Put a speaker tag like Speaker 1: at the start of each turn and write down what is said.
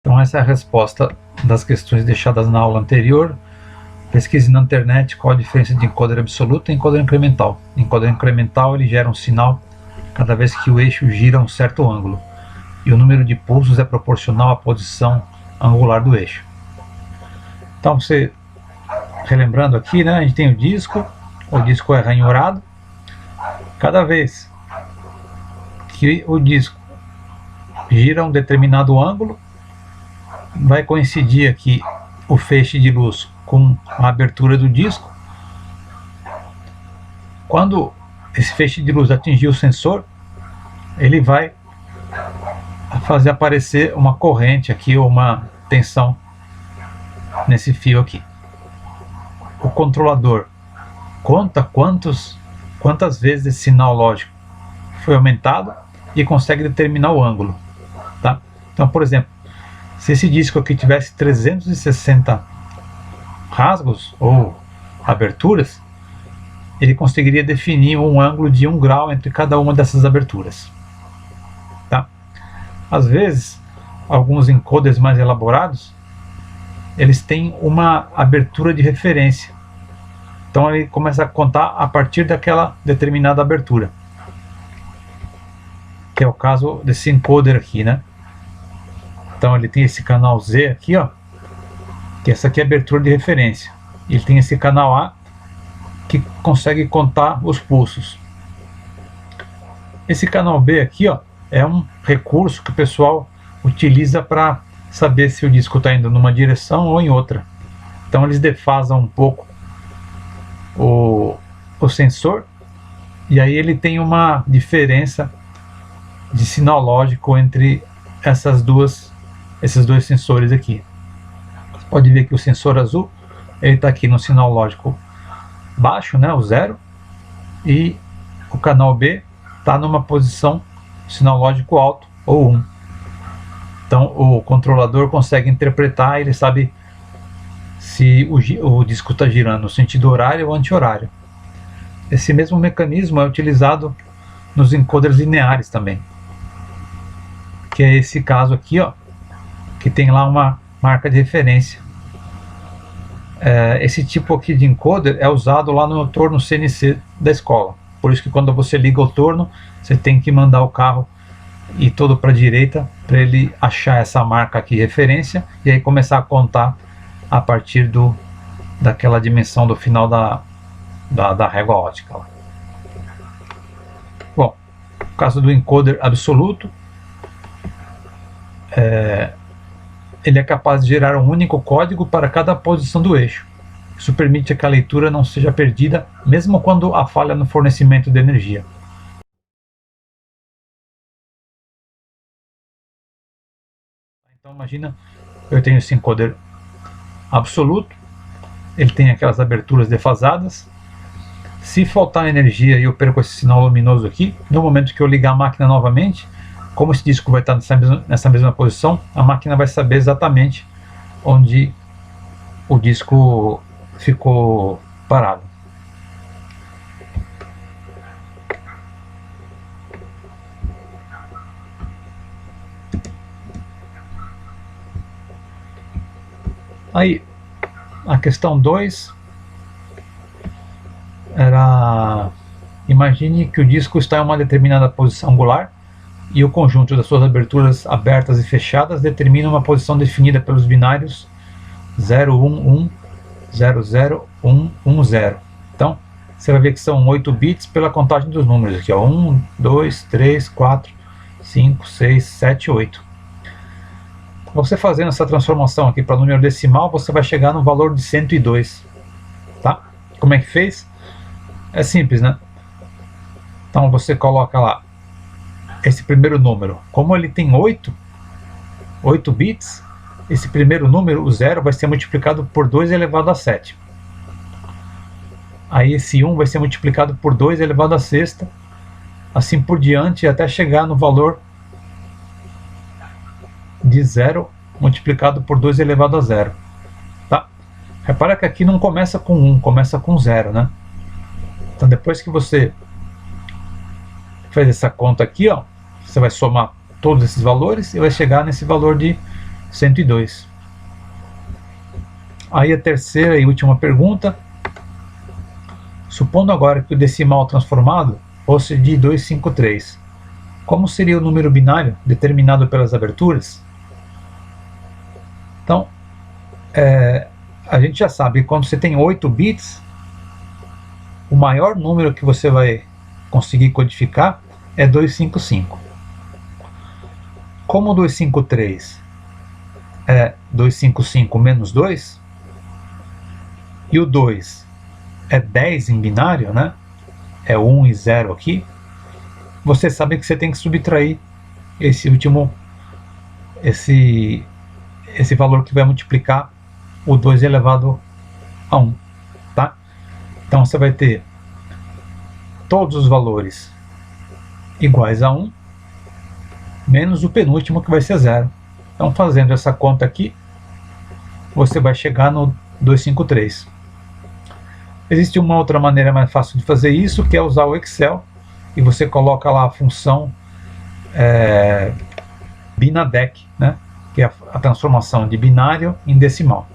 Speaker 1: Então essa é a resposta das questões deixadas na aula anterior. Pesquise na internet qual a diferença de encoder absoluto e encoder incremental. Encoder incremental ele gera um sinal cada vez que o eixo gira um certo ângulo, e o número de pulsos é proporcional à posição angular do eixo. Então você, relembrando aqui, né, a gente tem o disco é ranhurado. Cada vez que o disco gira um determinado ângulo, vai coincidir aqui o feixe de luz com a abertura do disco. Quando esse feixe de luz atingir o sensor, ele vai fazer aparecer uma corrente aqui, ou uma tensão nesse fio aqui. O controlador conta quantas vezes esse sinal lógico foi aumentado e consegue determinar o ângulo, tá? Então, por exemplo, se esse disco aqui tivesse 360 rasgos ou aberturas, ele conseguiria definir um ângulo de 1 grau entre cada uma dessas aberturas, tá? Às vezes, alguns encoders mais elaborados, eles têm uma abertura de referência. Então ele começa a contar a partir daquela determinada abertura, que é o caso desse encoder aqui, né? Então ele tem esse canal Z aqui, ó, que essa aqui é a abertura de referência. Ele tem esse canal A, que consegue contar os pulsos. Esse canal B aqui, ó, é um recurso que o pessoal utiliza para saber se o disco está indo numa direção ou em outra. Então eles defasam um pouco o sensor, e aí ele tem uma diferença de sinal lógico entre esses dois sensores aqui. Você pode ver que o sensor azul ele está aqui no sinal lógico baixo, né, o 0, e o canal B está numa posição sinal lógico alto, ou 1. Então o controlador consegue interpretar, ele sabe se o disco está girando no sentido horário ou anti-horário. Esse mesmo mecanismo é utilizado nos encoders lineares também, que é esse caso aqui, ó, que tem lá uma marca de referência. Esse tipo aqui de encoder é usado lá no torno CNC da escola. Por isso que quando você liga o torno, você tem que mandar o carro ir todo para a direita para ele achar essa marca aqui referência, e aí começar a contar a partir daquela dimensão do final da régua ótica. Bom, no caso do encoder absoluto, ele é capaz de gerar um único código para cada posição do eixo. Isso permite que a leitura não seja perdida, mesmo quando há falha no fornecimento de energia. Então imagina, eu tenho esse encoder absoluto, ele tem aquelas aberturas defasadas. Se faltar energia e eu perco esse sinal luminoso aqui, no momento que eu ligar a máquina novamente, como esse disco vai estar nessa mesma posição, a máquina vai saber exatamente onde o disco ficou parado. Aí, a questão 2 era: imagine que o disco está em uma determinada posição angular e o conjunto das suas aberturas abertas e fechadas determina uma posição definida pelos binários 0, 1, 1, 0, 0, 1, 1, 0. Então, você vai ver que são 8 bits pela contagem dos números aqui, ó, 1, 2, 3, 4, 5, 6, 7, 8. Você fazendo essa transformação aqui para número decimal, você vai chegar no valor de 102, tá? Como é que fez? É simples, né? Então você coloca lá esse primeiro número. Como ele tem 8 bits, esse primeiro número, o 0, vai ser multiplicado por 2 elevado a 7. Aí esse 1 vai ser multiplicado por 2 elevado a sexta, assim por diante, até chegar no valor de 0 multiplicado por 2 elevado a 0. Tá? Repara que aqui não começa com 1, começa com 0, né? Então depois que você fez essa conta aqui, ó, você vai somar todos esses valores e vai chegar nesse valor de 102. Aí a terceira e última pergunta: supondo agora que o decimal transformado fosse de 253, como seria o número binário determinado pelas aberturas? Então, a gente já sabe que quando você tem 8 bits, o maior número que você vai conseguir codificar é 255. Como 253 é 255 menos 2, e o 2 é 10 em binário, né? É 1 e 0 aqui. Você sabe que você tem que subtrair esse valor que vai multiplicar o 2 elevado a 1, tá? Então você vai ter todos os valores iguais a 1, menos o penúltimo que vai ser 0. Então, fazendo essa conta aqui, você vai chegar no 253. Existe uma outra maneira mais fácil de fazer isso, que é usar o Excel, e você coloca lá a função BINADEC, né, que é a transformação de binário em decimal.